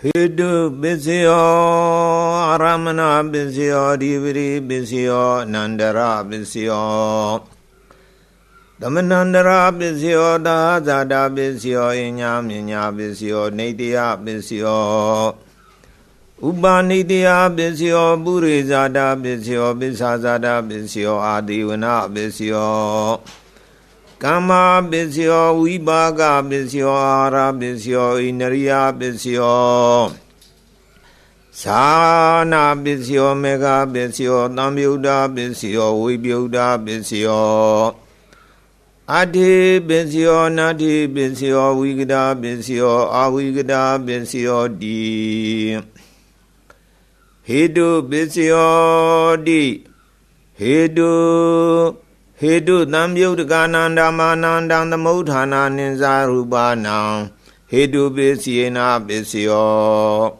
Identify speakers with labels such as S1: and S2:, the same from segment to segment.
S1: Hidu Bisio Aramana Bisio Diviri Bisio Nandara Bisio Damanandara Bisio Dazada Bisio Inyam Inya Bisio Nidia Bisio Uba Nidia Bisio Burizada Bisio Bisazada Bisio Adivana Bisio Kama Bisio, Wibaga Bisio, Ara Bisio, Inaria Bisio Sana Bisio, Mega Bisio, Namuda Bisio, Wibuda Bisio Adi Bisio, Nadi Bisio, Wigada Bisio, Awigada Bisio D Hidu Bisio D Hidu Hedu Namyudananda Manandam the Mutana Ninza Rubana Hedu Bisiena Bisio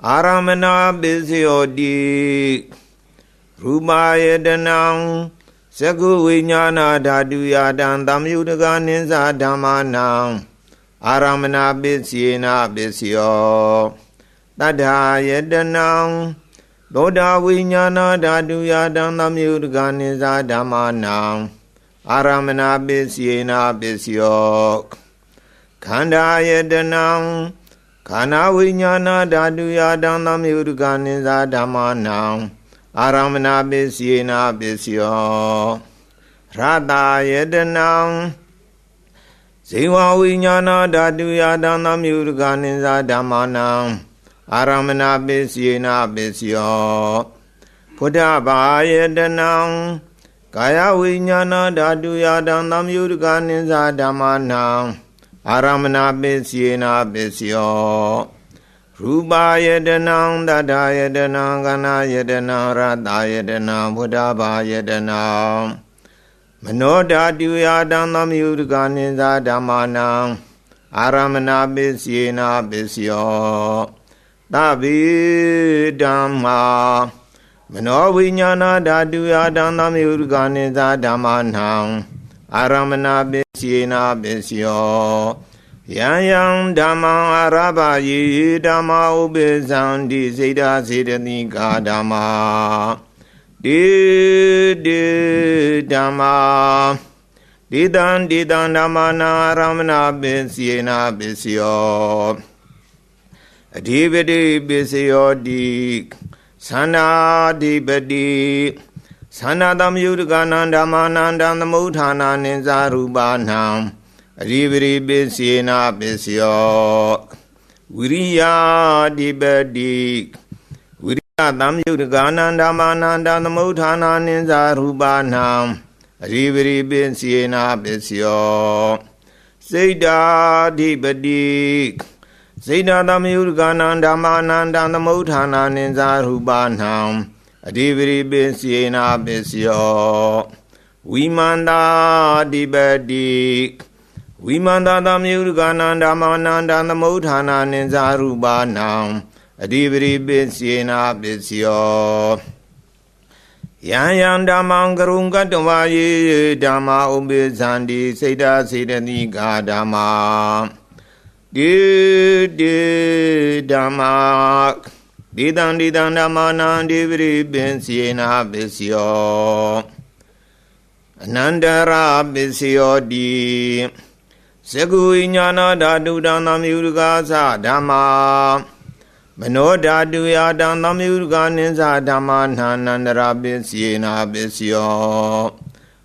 S1: Aramana Bisio Di Rubaya Danang Segu Vinyana Daduya Dan Damyudaga Ninza Damanang Aramana Bisiena Bisio Tada Yedanang Doda Vinyana Daduya Damyudaga Ninza Damanang Aramana Bisiena Bisio Kanda Yedanang Kana Vinyana Daduya Damyudaga Ninza Damanang Aramana Bisiena Bisio Rada Yedanang Siwa Vinyana Daduya Damyudaga Ninza Damanang Aramana Bisiena Bisio Pudaba Yedanang Kaya Vinyana Daduya Damyudaga Ninza Damanang Aramana Bisiena Bisio Ruba Yedanang Dada Yedanang Gana Yedanang Rada Yedanang Pudaba Yedanang Mano Daduya Damyudaga Ninza Damanang Aramana Bisiena Bisio Tabi Dhamma Mano Vinyana Daduya Damyudaga Ninza Damanang Aramana Bisiena Bisio Yang Dhamma Araba Yi Dhamma Ubezandi Zeda Zedanika Dhamma Di Dhamma Didan Dhamma Aramana Bisiena Bisio Adhivadi Bisio Di Sana Adhivadi Sana Damyudaga Nandamananda Namutana Ninza Rubanam Adhivadi Bisiena Bisio Viriya Adhivadi Viriya Damyudaga Nandamananda Namutana Ninza Rubanam Adhivadi Bisiena Bisio Seda Adhivadi Zeda Damyudaga Nandamananda Namutana Ninza Rubanam Adhivadi Bisiena Bisio Vimanda Adhivadi Vimanda Damyudaga Nandamananda Namutana Ninza Rubanam Adhivadi Bisiena Bisio Yang Dhammang Garunga Dhammayi Dhamma Ubezandi Seda Sedanika Dhamma Di Dhamma Didan Dhamma Diviri Bisiena Bisio Anandara Bisio Di Segu Inyana Dadu Damyudaga Dhamma Mano Daduya Damyudaga Ninza Damanandara Bisiena Bisio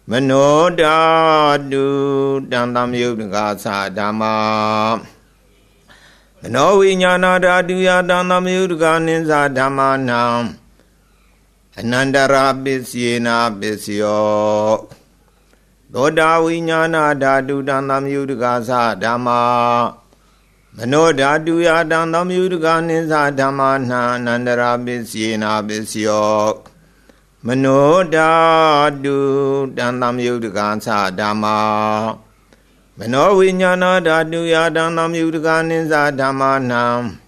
S1: Mano Dadu Damyudaga Dhamma Mano Vinyana Daduya Damyudaga Ninza Damanang Anandara Bisiena Bisio Doda Vinyana Dadu Damyudaga Dhamma Mano Daduya Damyudaga Ninza Damanang Anandara Bisiena Bisio Mano Dadu Damyudaga Dhamma Mano Vinyana Daduya Damyudaga Ninza Damanang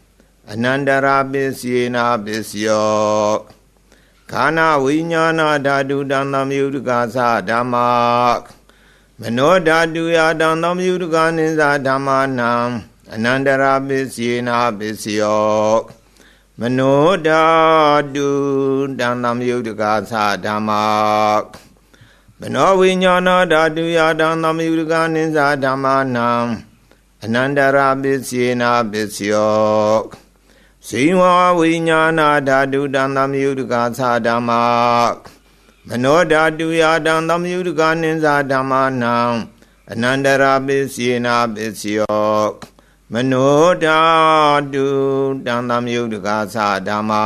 S1: Anandara Bisiena Bisio Kana Vinyana Dadu Damyudaga Dhamma Mano Daduya Damyudaga Ninza Damanang အနန္တရာပစ္စယေနာပစ္စယောမနောဓာတုတံသမယုတကာသဓမ္မာမနောဝိညာဏဓာတုယတံသမယုတကာနိသဓမ္မာနံအနန္တရာပစ္စယေနာပစ္စယောဇိဝဝိညာဏဓာတုတံသမယုတကာသဓမ္မာမနောဓာတုယတံသမယုတကာနိသဓမ္မာနံအနန္တရာပစ္စယေနာပစ္စယောမနောဓာတုတံသမယုတကာသဓမ္မာ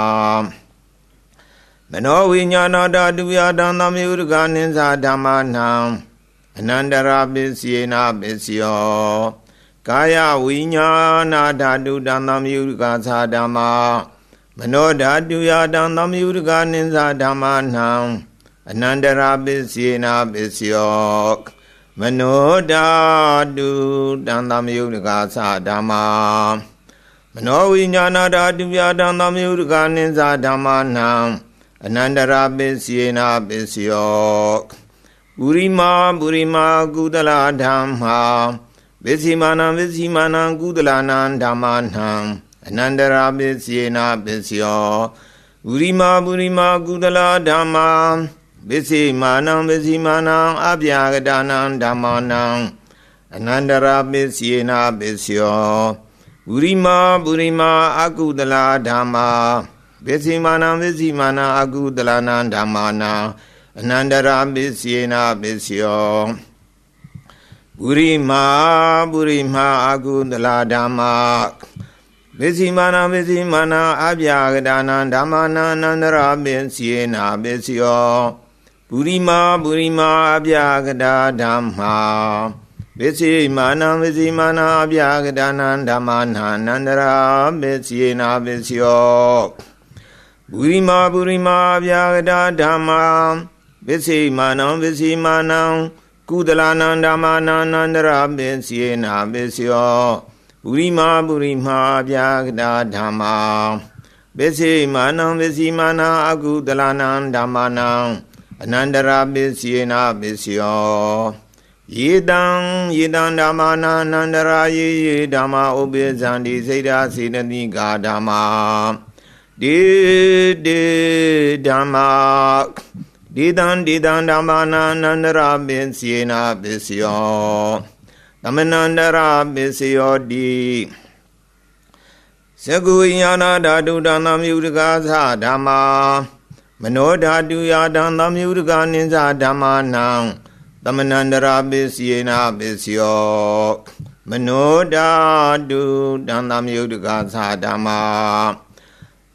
S1: မနောဝိညာဏဓာတုယတံသမယုတကာနိသဓမ္မာနံအနန္တရာပစ္စယေနာပစ္စယောကာယဝိညာဏဓာတုတံသမယုတကာသဓမ္မာမနောဓာတုယတံသမယုတကာနိသဓမ္မာနံအနန္တရာပစ္စယေနာပစ္စယောမနောဓာတုတံသမယုတကာသဓမ္မာမနောဝိညာဏဓာတုယတံသမယုတကာနိသဓမ္မာနံအနန္တရာပစ္စယေနာပစ္စယောပုရိမာပုရိမာကုသလဓမ္မာဝိစီမာနံဝိစီမာနံကုသလနံဓမ္မာနံအနန္တရာပစ္စယေနာပစ္စယောပုရိမာပုရိမာကုသလဓမ္မာဝိစီမာနံဝိစီမာနံအပြာကတနံဓမ္မာနံအနန္တရာပစ္စယေနာပစ္စယောပုရိမာပုရိမာအကုသလဓမ္မာဝိစီမာနံဝိစီမာနံအကုသလနံဓမ္မာနံအနန္တရာပစ္စယေနာပစ္စယောပုရိမာပုရိမာအကုသလဓမ္မာဝိစီမာနံဝိစီမာနံအပြာကတနံဓမ္မာနံအနန္တရာပစ္စယေနာပစ္စယောပုရိမာပုရိမာအပြာကတဓမ္မာဝိစီမာနံဝိစီမာနံအပြာကတနံဓမ္မာနံအနန္တရာပစ္စယေနာပစ္စယောပုရိမာပုရိမာအပြာကတဓမ္မာဝိစီမာနံဝိစီမာနံကုသလနံဓမ္မာနံအနန္တရာပစ္စယေနာပစ္စယောပုရိမာပုရိမာအပြာကတဓမ္မာဝိစီမာနံဝိစီမာနံအကုသလနံဓမ္မာနံအနန္တရာပစ္စယေနာပစ္စယောယေတံယေတံဓမ္မာနံအနန္တရာယေယေဓမ္မာဥပိသန္တိစေတစေတတိကာဓမ္မာဒေဒေဓမ္မာဒေတံဒေတံဓမ္မာနံအနန္တရာပစ္စယေနာပစ္စယောသမနန္တရာပစ္စယောတိသကုဝိညာဏဓာတုတံသမယုတကာသဓမ္မာမနောဓာတုယတံသမယုတကာနိသဓမ္မာနံသမနန္တရာပစ္စယေနာပစ္စယောမနောဓာတုတံသမယုတကာသဓမ္မာ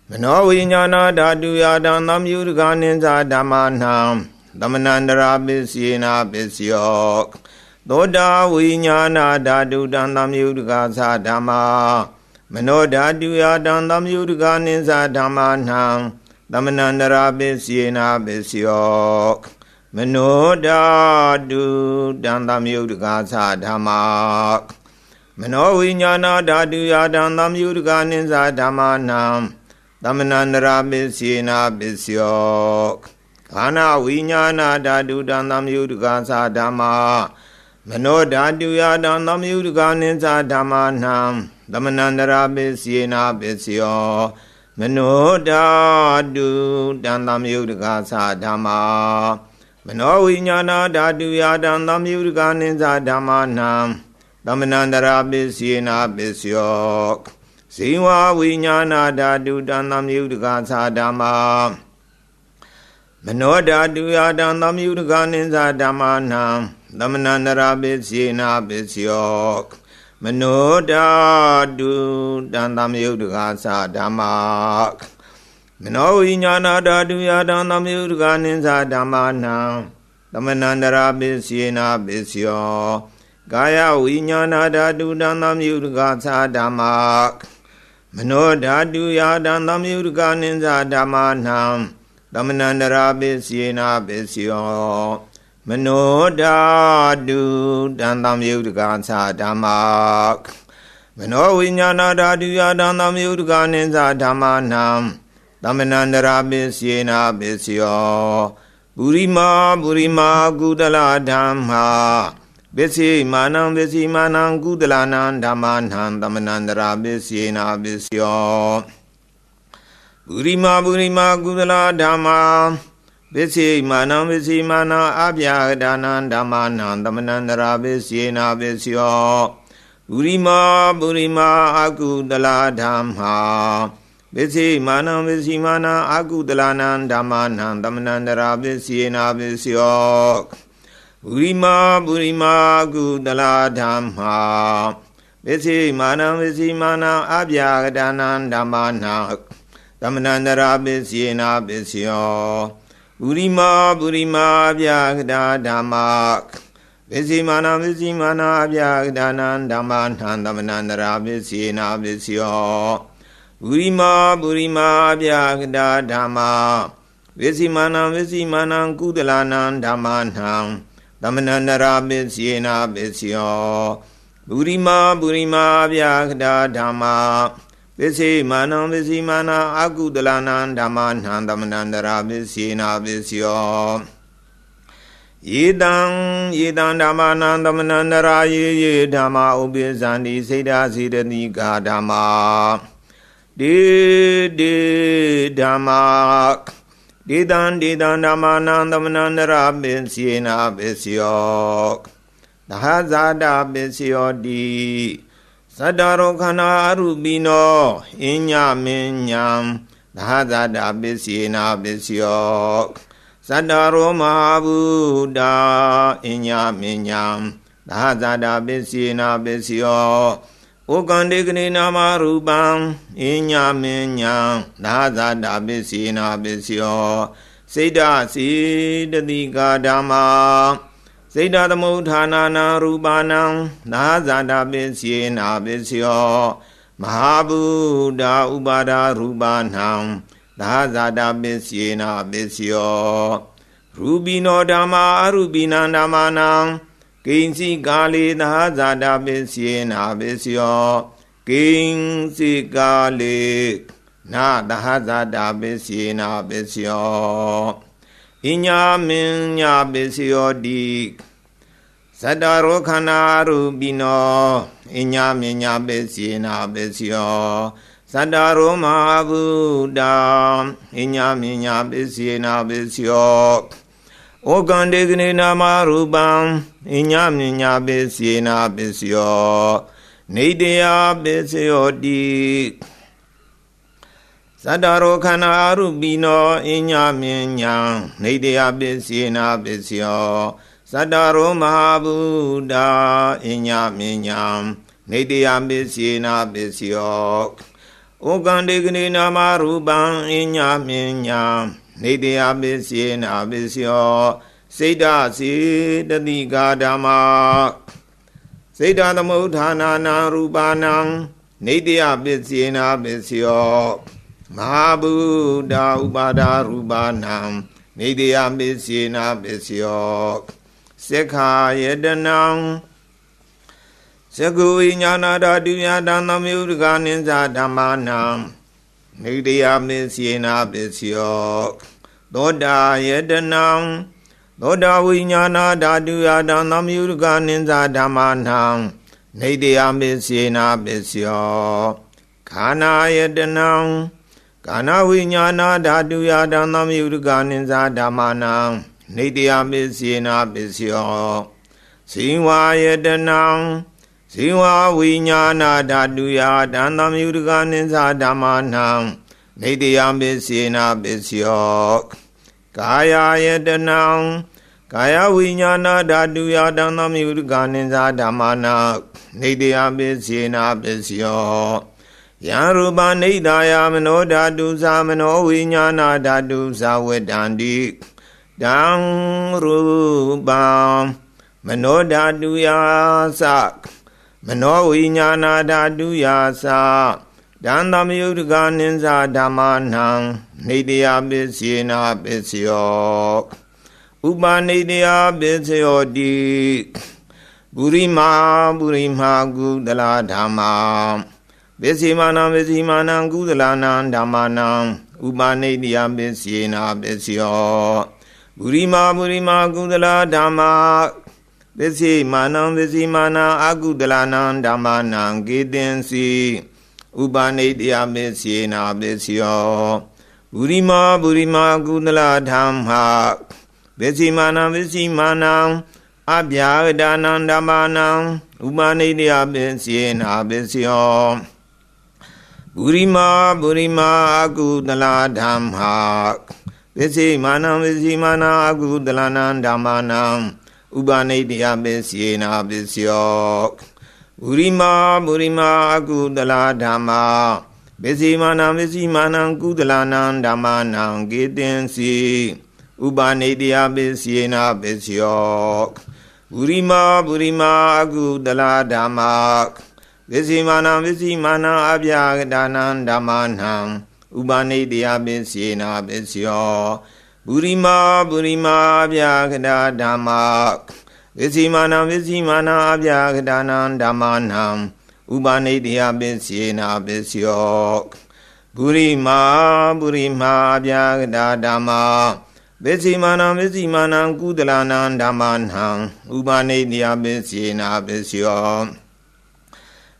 S1: မနောဝိညာဏဓာတုယတံသမယုတကာနိသဓမ္မာနံသမနန္တရာပစ္စယေနာပစ္စယောသောတာဝိညာဏဓာတုတံသမယုတကာသဓမ္မာမနောဓာတုယတံသမယုတကာနိသဓမ္မာနံသမနန္တရာပစ္စယေနာပစ္စယောမနောဓာတုတံသမယုတကာသဓမ္မာမနောဝိညာဏဓာတုယတံသမယုတကာနိသဓမ္မာနံသမနန္တရာပစ္စယေနာပစ္စယောခန္ဓာဝိညာဏဓာတုတံသမယုတကာသဓမ္မာမနောဓာတုယတံသမယုတကာနိသဓမ္မာနံသမနန္တရာပစ္စယေနာပစ္စယောမနောဓာတုတံသမယုတကာသဓမ္မာမနောဝိညာဏဓာတုယတံသမယုတကာနိသဓမ္မာနံသမနန္တရာပစ္စယေနာပစ္စယောဇိဝဝိညာဏဓာတုတံသမယုတကာသဓမ္မာမနောဓာတုယတံသမယုတကာနိသဓမ္မာနံသမနန္တရာပစ္စယေနာပစ္စယောမနောဓာတုတံသမယုတကာသဓမ္မာမနောဝိညာဏဓာတုယတံသမယုတကာနိသဓမ္မာနံသမနန္တရာပစ္စယေနာပစ္စယောကာယဝိညာဏဓာတုတံသမယုတကာသဓမ္မာမနောဓာတုယတံသမယုတကာနိသဓမ္မာနံသမနန္တရာပစ္စယေနာပစ္စယောမနောဓာတုတံသမယုတကာသဓမ္မာမနောဝိညာဏဓာတုယတံသမယုတကာနိသဓမ္မာနံသမနန္တရာပစ္စယေနာပစ္စယောပုရိမာပုရိမာကုသလဓမ္မာဝ ပစ္စည်းမာနံပစ္စည်းမာနံကုသလနံဓမ္မနံသမနန္တရာပစ္စယေနာပစ္စယောပုရိမာပုရိမာကုသလဓမ္မာပစ္စည်းမာနံပစ္စည်းမာနံအပြာဒါနံဓမ္မနံသမနန္တရာပစ္စယေနာပစ္စယောပုရိမာပုရိမာအကုသလဓမ္မာပစ္စည်းမာနံပစ္စည်းမာနံအကုသလနံဓမ္မနံသမနန္တရာပစ္စယေနာပစ္စယောပုရိမာပုရိမာကုသလဓမ္မာပစ္စည်းမာနံပစ္စည်းမာနံအပြာဒါနံဓမ္မနံသမနန္တရာပစ္စယေနာပစ္စယောပုရိမာပုရိမာအပြာဒါဓမ္မာပစ္စည်းမာနံပစ္စည်းမာနံအပြာဒါနံဓမ္မနံသမနန္တရာပစ္စယေနာပစ္စယောပုရိမာပုရိမာအပြာဒါဓမ္မာပစ္စည်းမာနံပစ္စည်းမာနံကုသလနံဓမ္မနံသမနန္တရာပစ္စယေနာပစ္စယောပုရိမာပုရိမာအပြာဒါဓမ္မာပစ္စည်းမာနံပစ္စည်းမာနံအကုသလနံဓမ္မနံသမနန္တရာပစ္စယေနာပစ္စယောယေတံယေတံဓမ္မနံသမနန္တရာယေယေဓမ္မာဥပိသန္တိစေတစေတတိကာဓမ္မာဒေဒေဓမ္မာဒေတံဒေတံဓမ္မနံသမနန္တရာပစ္စယေနာပစ္စယောသဟဇာတပစ္စယောတိသတ္တရောခန္ဓာအရူပိနောအညမဉ္ဉံသဟဇာတပစ္စယေနာပစ္စယောသတ္တရောမဟာဗုဒ္ဓအညမဉ္ဉံသဟဇာတပစ္စယေနာပစ္စယောဩကန္တေကနေနာမရူပံအညမဉ္ဉံသဟဇာတပစ္စယေနာပစ္စယောစိတ္တစေတတိကာဓမ္မာစိတ္တသမုဋ္ဌာနာနာရူပနံသဟဇာတပစ္စယေနာပစ္စယောမဟာဗုဒ္ဓဥပါဒရူပနံသဟဇာတပစ္စယေနာပစ္စယောရူပိနောဓမ္မာအရူပိနံဓမ္မာနံကိဉ္စီကာလေသဟဇာတပစ္စယေနာပစ္စယောကိဉ္စီကာလေနာသဟဇာတပစ္စယေနာပစ္စယောအညမဉ္ဉပစ္စယောတိသတ္တရောခန္ဓာရူပိနောအညမဉ္ဉပစ္စယေနာပစ္စယောသတ္တရောမဟာဗုဒ္ဓအညမဉ္ဉပစ္စယေနာပစ္စယောဩကန္တေကနေနာမရူပံအညမဉ္ဉပစ္စယေနာပစ္စယောနေတယပစ္စယောတိသတ္တရောခန္ဓာအရူပိနောအညမဉ္ဉနေတယပစ္စယေနာပစ္စယောသတ္တရောမဟာဗုဒ္ဓအညမဉ္ဉနေတယပစ္စယေနာပစ္စယောဩကန္တေကနေနာမရူပံအညမဉ္ဉနေတယပစ္စယေနာပစ္စယောစိတ္တစေတတိကာဓမ္မာစိတ္တသမုဋ္ဌာနာနာရူပနံနေတယပစ္စယေနာပစ္စယောမဟာဗုဒ္ဓဥပါဒရူပနံနေတယပစ္စယေနာပစ္စယောစေခာယတနံသကုဝိညာဏဓာတုယတံသမယုတကနိစ္စဓမ္မာနံနေတယပစ္စယေနာပစ္စယောသောတာယတနံသောတာဝိညာဏဓာတုယတံသမယုတကနိစ္စဓမ္မာနံနေတယပစ္စယေနာပစ္စယောခန္ဓာယတနံကာနဝိညာဏဓာတုယတံသမယုတကနိစ္စဓမ္မာနံနေတယပစ္စယေနာပစ္စယောဇိဝယတနံဇိဝဝိညာဏဓာတုယတံသမယုတကနိစ္စဓမ္မာနံနေတယပစ္စယေနာပစ္စယောကာယယတနံကာယဝိညာဏဓာတုယတံသမယုတကနိစ္စဓမ္မာနံနေတယပစ္စယေနာပစ္စယောယံရူပနိဒာယမနောဓာတုသမနောဝိညာဏဓာတုသဝတ္တန္တိတံရူပံမနောဓာတုယသမနောဝိညာဏဓာတုယတံသမယုတကနိစ္စဓမ္မာနံနေတယပစ္စယေနာပစ္စယောဥပနေတယပစ္စယောတိပုရိမာပုရိမာကုသလဓမ္မာပစ္စည်းမာနံပစ္စည်းမာနံကုသလနံဓမ္မာနံဥပနေတယပစ္စယေနာပစ္စယောပုရိမာပုရိမာကုသလဓမ္မာ ပစ္စိမာနံပစ္စည်းမာနံအကုသလနံဓမ္မနံကေတင်စီဥပနိတယပစ္စေနာပစ္စယောပုရိမာပုရိမာကုသလဓမ္မာပစ္စိမာနံပစ္စည်းမာနံအဗျာဂဒါနံဓမ္မနံဥပနိတယပစ္စေနာပစ္စယောပုရိမာပုရိမာအကုသလဓမ္မာပစ္စိမာနံပစ္စည်းမာနံအကုသလနံဓမ္မနံဥပနိတယပစ္စေနာပစ္စယောပုရိမာပုရိမာအကုသလဓမ္မာပစ္စိမာနံပစ္စည်းမာနံကုသလနံဓမ္မနံကေတင်စီဥပနိတယပစ္စေနာပစ္စယောပုရိမာပုရိမာအကုသလဓမ္မာပစ္စိမာနံပစ္စည်းမာနံအဗျာဂဒါနံဓမ္မနံဥပနိတယပစ္စေနာပစ္စယောပုရိမာပုရိမာအဗျာဂဒါဓမ္မာပစ္စိမာနံပစ္စည်းမာနံအဗျာဂဒါနံဓမ္မနံဥပနိတယပစ္စေနာပစ္စယောပုရိမာပုရိမာအဗျာဂဒါဓမ္မာပစ္စိမာနံပစ္စည်းမာနံကုသလနံဓမ္မနံဥပနိတယပစ္စေနာပစ္စယော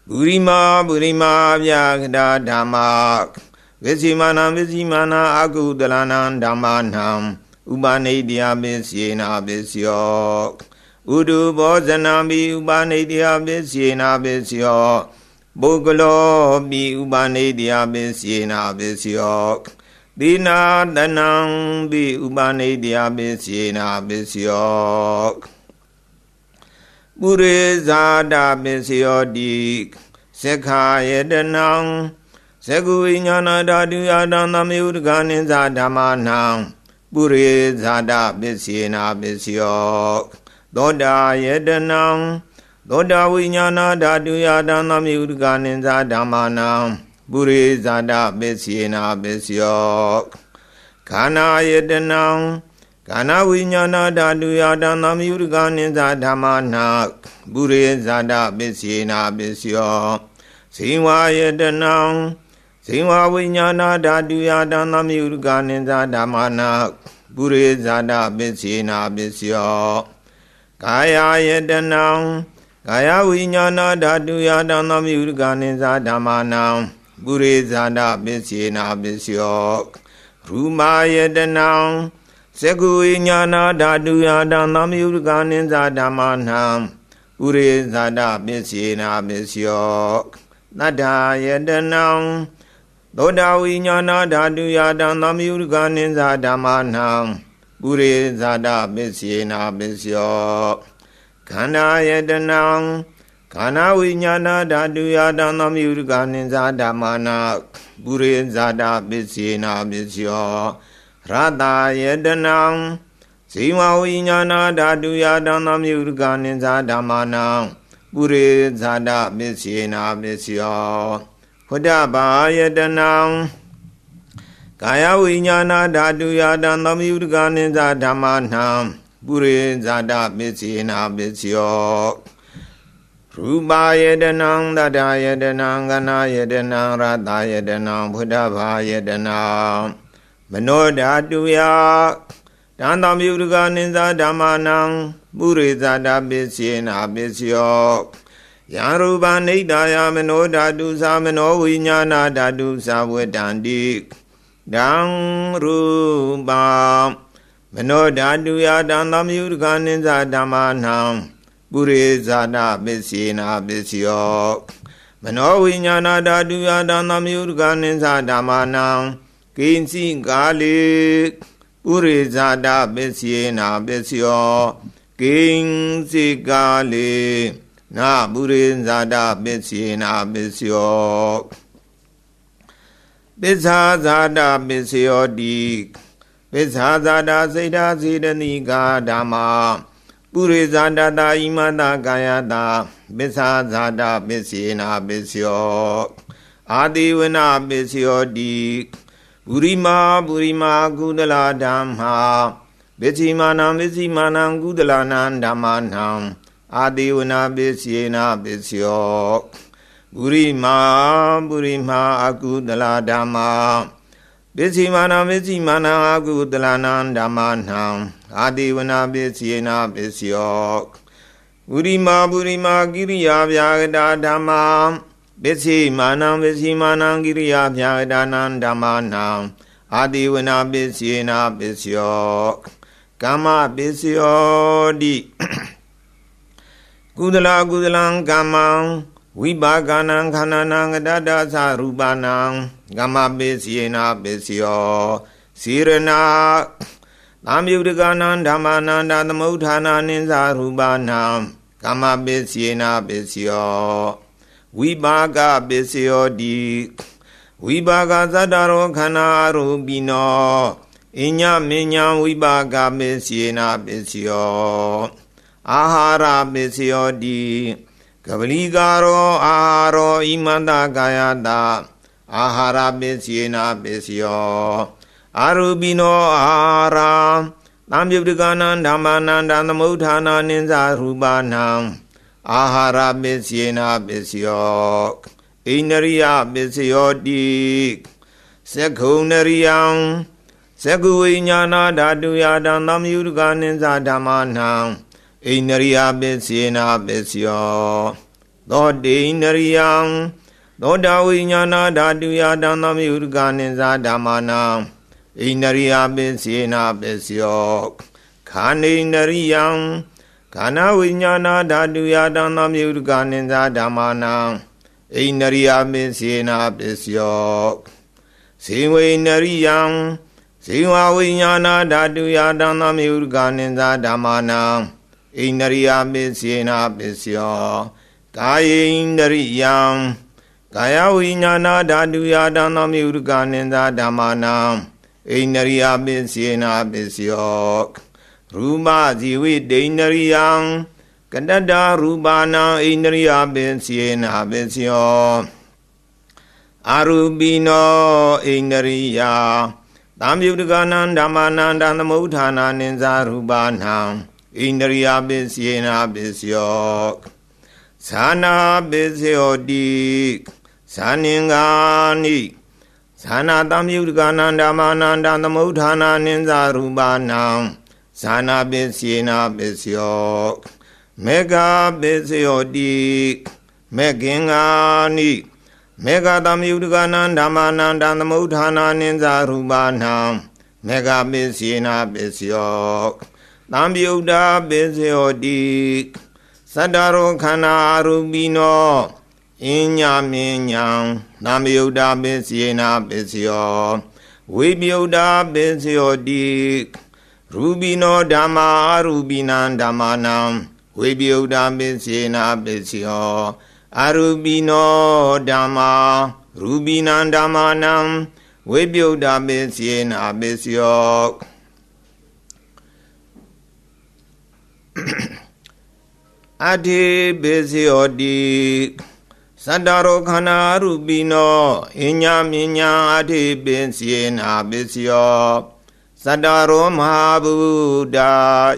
S1: ပုရိမာပုရိမာအဗျာဂဒါဓမ္မာပစ္စိမာနံပစ္စည်းမာနံအကုသလနံဓမ္မနံဥပနိတယပစ္စေနာပစ္စယောဥဒုဘောဇနံပိဥပနိတယပစ္စေနာပစ္စယောပုဂ္ဂလောပိဥပနိတယပစ္စေနာပစ္စယောသီနာတနံပိဥပနိတယပစ္စေနာပစ္စယောပုရိဇာတပစ္စယောတိသက္ခာယတနံသက္ကုဝိညာဏဓာတုယတံသမယုတကနိသဓမ္မနံပုရိဇာတပစ္စေနာပစ္စယောသောတာယတနံသောတာဝိညာဏဓာတုယတံသမယုတကနိသဓမ္မနံပုရိဇာတပစ္စေနာပစ္စယောခန္ဓာယတနံခန္ဓာဝိညာဏဓာတုယတံသမယုတကနိသဓမ္မနံပုရိဇာတပစ္စေနာပစ္စယောဇိဝယတနံဇိဝဝိညာဏဓာတုယတံသမယုတကနိသဓမ္မနံပုရိဇာတပစ္စေနာပစ္စယောကာယယတနံကာယဝိညာဏဓာတုယတံသမယုတကနိသဓမ္မနံပုရိဇာတပစ္စေနာပစ္စယောရူမာယတနံသက္ကုဝိညာဏဓာတုယတံသမယုတကနိသဓမ္မနံပုရိဇာတပစ္စေနာပစ္စယောသတ္ထာယတနံသောတာဝိညာဏဓာတုယတံသမယုတကနိသဓမ္မနံပုရိဇာတပစ္စေနာပစ္စယောခန္ဓာယတနံခန္ဓာဝိညာဏဓာတုယတံသမယုတကနိသဓမ္မနံပုရိဇာတပစ္စေနာပစ္စယောရတယတနံဇိဝဝိညာဏဓာတုယတံသမယုတကနိသဓမ္မနံပုရိဇာတပစ္စေနာပစ္စယောဖုဒ္ဓဘာယတနံကာယဝိညာဏဓာတုယတံသမယုတကနိသဓမ္မနံပုရိဇာတပစ္စေနာပစ္စယောရူပယတနံတတ္တယတနံကနာယတနံရတယတနံဖုဒ္ဓဘာယတနံမနောဓာတုယတံသမယုတကနိသဓမ္မနံပုရိဇာတပစ္စေနာပစ္စယောယံရူပနိဒာယမနောဓာတုသမနောဝိညာဏဓာတုသဝတ္တန္တိဒံရူပမနောဓာတုယတံသမယုတကနိသဓမ္မနံပုရိဇာတပစ္စေနာပစ္စယောမနောဝိညာဏဓာတုယတံသမယုတကနိသဓမ္မနံကိဉ္စီကာလေပုရိဇာတပစ္စေနာပစ္စယောကိဉ္စီကာလေနာပုရိဇာတပစ္စေနာပစ္စယောပစ္ဆာဇာတပစ္စယောတိပစ္ဆာဇာတစေတစေတနိကာဓမ္မာပုရိဇာတတာဣမတကာယတာပစ္ဆာဇာတပစ္စေနာပစ္စယောအာတိဝနပစ္စယောတိပုရိမာပုရိမာကုသလဓမ္မာပစ္စိမာနံပစ္စိမာနံကုသလနံဓမ္မနံအာတိဝနပစ္စေနာပစ္စယောပုရိမာပုရိမာအကုသလဓမ္မာပစ္စိမာနံပစ္စိမာနံအကုသလနံဓမ္မနံအာတိဝနပစ္စေနာပစ္စယော ပုရိမာကိရိယာဗျာဂတာဓမ္မာပစ္စိမာနံကိရိယာဗျာဂတာနံဓမ္မာနံအာတိဝနာပစ္စေနာပစ္စယောကမ္မပစ္စယောတိကုသလကမ္မံဝိပါကနံခန္ဓာနံကတ္တသရူပနံကမ္မပစ္စေနာပစ္စယောစေရဏသံယုတကနံဓမ္မနန္တသမုဋ္ဌာနာနိသရူပနံကမ္မပစ္စေနာပစ္စယောဝိပါကပစ္စယောတိဝိပါကသတ္တရောခန္ဓာရူပိနောအညမဉ္ဇံဝိပါကပစ္စေနာပစ္စယောအာဟာရပစ္စယောတိကပလီကာရောအာဟာရောဣမန္တကာယတာအာဟာရပစ္စေနာပစ္စယောအာရူပိနောအာဟာရသံယုတကနံဓမ္မနန္တသမုဋ္ဌာနာနိသရူပနံအာဟာရပစ္စေနာပစ္စယောဣန္ဒရိယပစ္စယောတိသက္ခုန္ဒရိယံသက္ခုဝိညာဏဓာတုယတံသံယုတကနိသဓမ္မနံဣန္ဒရိယပစ္စေနာပစ္စယောသောတိဣန္ဒရိယံသောတာဝိညာဏဓာတုယတံသံယုတကနိသဓမ္မနံဣန္ဒရိယပစ္စေနာပစ္စယောခန္ဓိန္ဒရိယံခန္ဓာဝိညာဏဓာတုယတံသံယုတကနိသဓမ္မနံဣန္ဒရိယပစ္စေနာပစ္စယောဇေဝိန္ဒရိယံဇေဝဝိညာဏဓာတုယတံသံယုတကနိသဓမ္မနံဣန္ဒရိယပစ္စေနာပစ္စယောကာယေန္ဒရိယံကာယဝိညာဏဓာတုယတံသံယုတကနိသဓမ္မနံဣန္ဒရိယပစ္စေနာပစ္စယောရူပဇီဝိတေန္ဒရိယံကတတ္တရူပနံဣန္ဒရိယပစ္စေနာပစ္စယောအာရူပိနောဣန္ဒရိယသံယုတကနံဓမ္မနန္တသမုဋ္ဌာနာနိသရူပနံဣန္ဒရိယပစ္စေနာပစ္စယောသနာပစ္စယောတိသနင်္ဂာနိသနာတံယုတကနံဓမ္မနန္တသမုဋ္ဌာနာနိသရူပနံသနာပစ္စေနာပစ္စယောမေဃပစ္စယောတိမေဂင်္ဂာနိမေဃတံယုတကနံဓမ္မနန္တသမုဋ္ဌာနာနိသရူပနံမေဃပစ္စေနာပစ္စယောသံယုတပစ္စယောတိသတ္တရောခန္ဓာရူပိနောအညမဉ္ဇံသံယုတပစ္စေနာပစ္စယောဝိပယုတပစ္စယောတိရူပိနောဓမ္မာရူပိနံဓမ္မာနံဝိပယုတပစ္စေနာပစ္စယောအရူပိနောဓမ္မာရူပိနံဓမ္မာနံဝိပယုတပစ္စေနာပစ္စယောအထေပစ္စယောတိသတ္တရောခန္ဓာရူပိနောအညမဉ္ဇံအထေပစ္စေနာပစ္စယောသတ္တရောမဟာဗုဒ္ဓ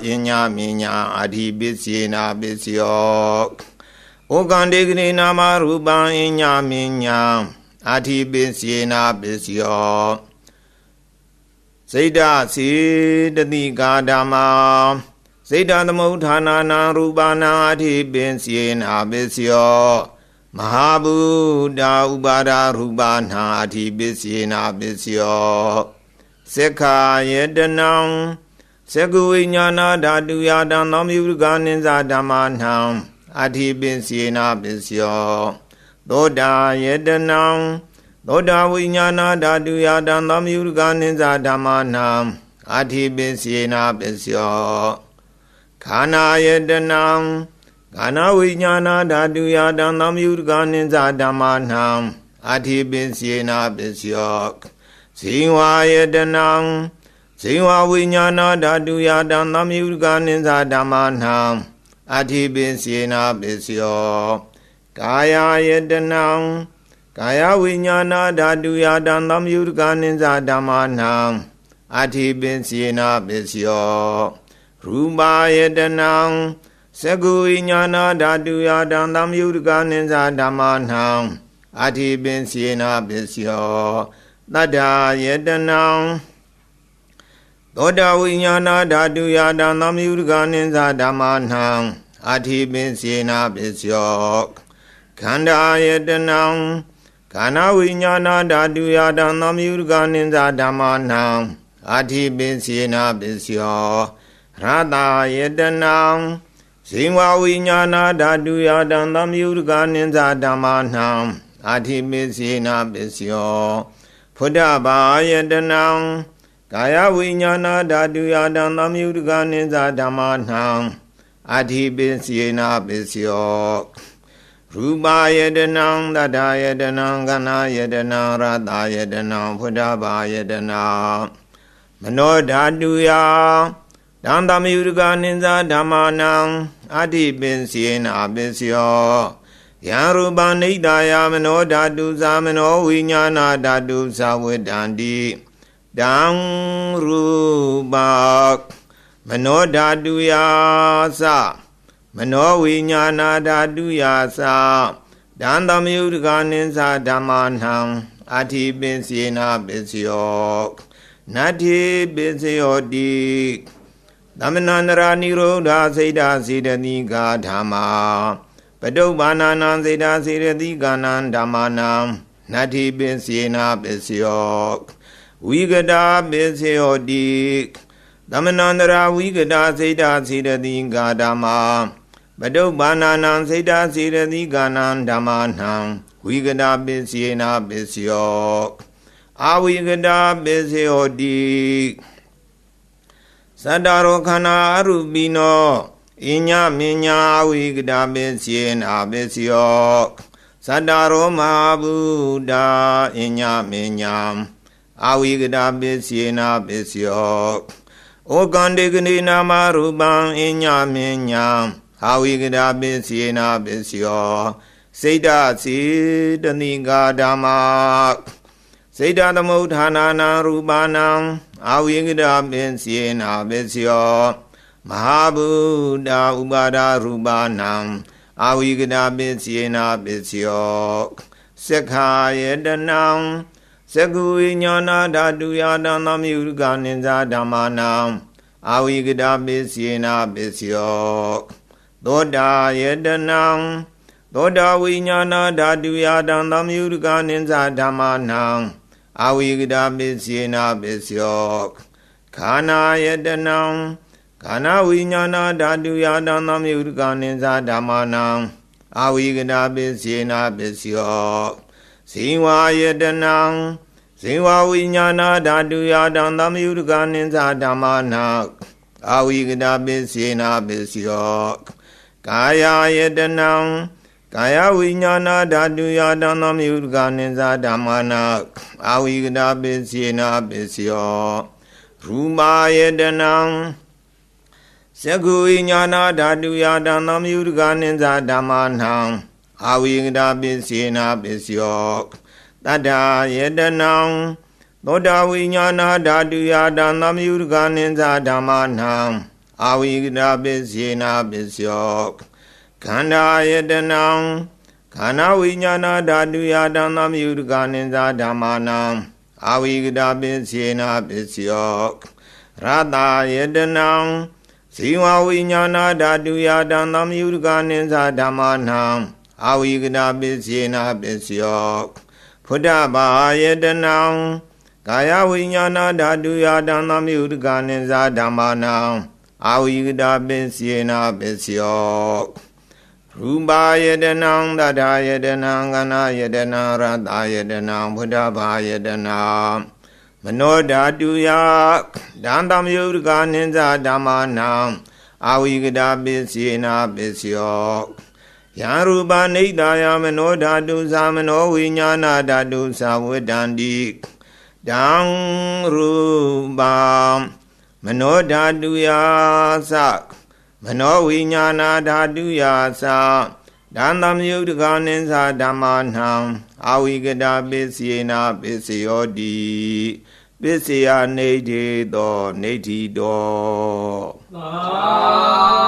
S1: အညမဉ္ဇံအထေပစ္စေနာပစ္စယောဩကန္တေကရေနာမရူပံအညမဉ္ဇံအထေပစ္စေနာပစ္စယောစိတ္တစေတတိကာဓမ္မာစိတ္တသမုဋ္ဌာနာနံရူပနာအထိပင်စေနာပစ္စယောမဟာဗုဒ္ဓဥပါဒရူပနာအထိပစ္စေနာပစ္စယောသက္ခာယတနံသက္ကုဝိညာဏဓာတုယတံသံယုတကနိသဓမ္မနံအထိပင်စေနာပစ္စယောသောတာယတနံသောတာဝိညာဏဓာတုယတံသံယုတကနိသဓမ္မနံအထိပင်စေနာပစ္စယောခန္ဓာယတနံခန္ဓာဝိညာဏဓာတုယတံသံယုတကနိသဓမ္မနံအထိပင်စေနာပစ္စယောဇိဝယတနံဇိဝဝိညာဏဓာတုယတံသံယုတကနိသဓမ္မနံအထိပင်စေနာပစ္စယောကာယယတနံကာယဝိညာဏဓာတုယတံသံယုတကနိသဓမ္မနံအထိပင်စေနာပစ္စယောရူပယတနံသက္ကုဝိညာဏဓာတုယတံသံယုတကနိသဓမ္မနံအထိပင်စေနာပစ္စယောသတ္တယတနံသောတာဝိညာဏဓာတုယတံသံယုတကနိသဓမ္မနံ Ati Binsina Bisyok Kanda Yedanam Kana Vinyana Daduya Danam Yurganinza Damanam Ati Binsina Bisyok Radha Yedanam Simwa Vinyana Daduya Danam Yurganinza Damanam Ati Binsina Bisyok Pudaba Yedanam Kaya Vinyana Daduya Danam Yurganinza Damanam Ati Binsina Bisyok Ruba Yedanam Dada Yedanam Gana Yedanam Radha Yedanam Pudaba Yedanam Mano Daduya Dandam Yurganinza Damanam Ati Binsina Bisyok Yaruba Nidaya Mano Dadusa Mano Vinyana Dadusa Vedandi Dang Ruba Mano Daduya Sa Mano Vinyana Daduya Sa Dandam Yurganinza Damanam Ati Binsina Bisyok Nati Bisyodi Damanandra Nirodha Seda Siddhani Gadhama Padobananan Seda Siddhani Ganan Damanam Nati Binsina Bisyok Vigada Bisyodi Damanandra Vigada Seda Siddhani Gadhama Padobananan Seda Siddhani Ganan Damanam Vigada Bisyena Bisyok Avigada Bisyodi Sadaro Kana Arubino Inya Minya Avigada Bisyena Bisyok Sadaro Mahabuddha Inya Minya Avigada Bisyena Bisyok Okandigni Nama Rubang Inya Minya Avigada Bisyena Bisyok Seda Siddhani Gadhama Seda Dhamudhanana Rubanam Avigada Bisyena Bisyok Mahabuddha Ubada Rubanam Avigada Bisyena Bisyok Sekha Yedanam Sekhu Vinyana Daduya Danam Yurganinza Damanam Avigada Bisyena Bisyok Doda Yedanam Doda Vinyana Daduya Danam Yurganinza Damanam Avigada Bisyena Bisyok Kana Yedanam Kana Vinyana Daduya Danam Yurganinza Damanam Avigada Bisyena Bisyok Siva Yedanam Siva Vinyana Daduya Danam Yurganinza Damanam Avigada Bisyena Bisyok Kaya Yedanam Kaya Vinyana Daduya Danam Yurganinza Damanam Avigada Bisyena Bisyok Ruba Yedanam Sekhu Vinyana Daduya Danam Yurganinza Damanam Avigada Bisyena Bisyok Tada Yedanam Doda Vinyana Daduya Danam Yurganinza Damanam Avigada Bisyena Bisyok Kanda Yedanam Kana Vinyana Daduya Danam Yurganinza Damanam Avigada Bisyena Bisyok Radha Yedanam Siva Vinyana Daduya Danam Yurganinza Damanam Avigada Bisyena Bisyok Pudaba Yedanam Kaya Vinyana Daduya Danam Yurganinza Damanam Avigada Bisyena Bisyok Ruba Yedanam Dada Yedanam Gana Yedanam Radha Yedanam Pudaba Yedanam Mano Daduya Dandam Yurganinza Damanam Avigada Bisyena Bisyok Yaruba Nidaya Mano Dadusa Mano Vinyana Dadusa Vedandi Dang Ruba Mano Daduya Sak Mano Vinyana Daduya Sa Dandam Yurganinza Damanam Avigada Bisyena Bisyodi Bisya Nedi Do Nedi Do Saru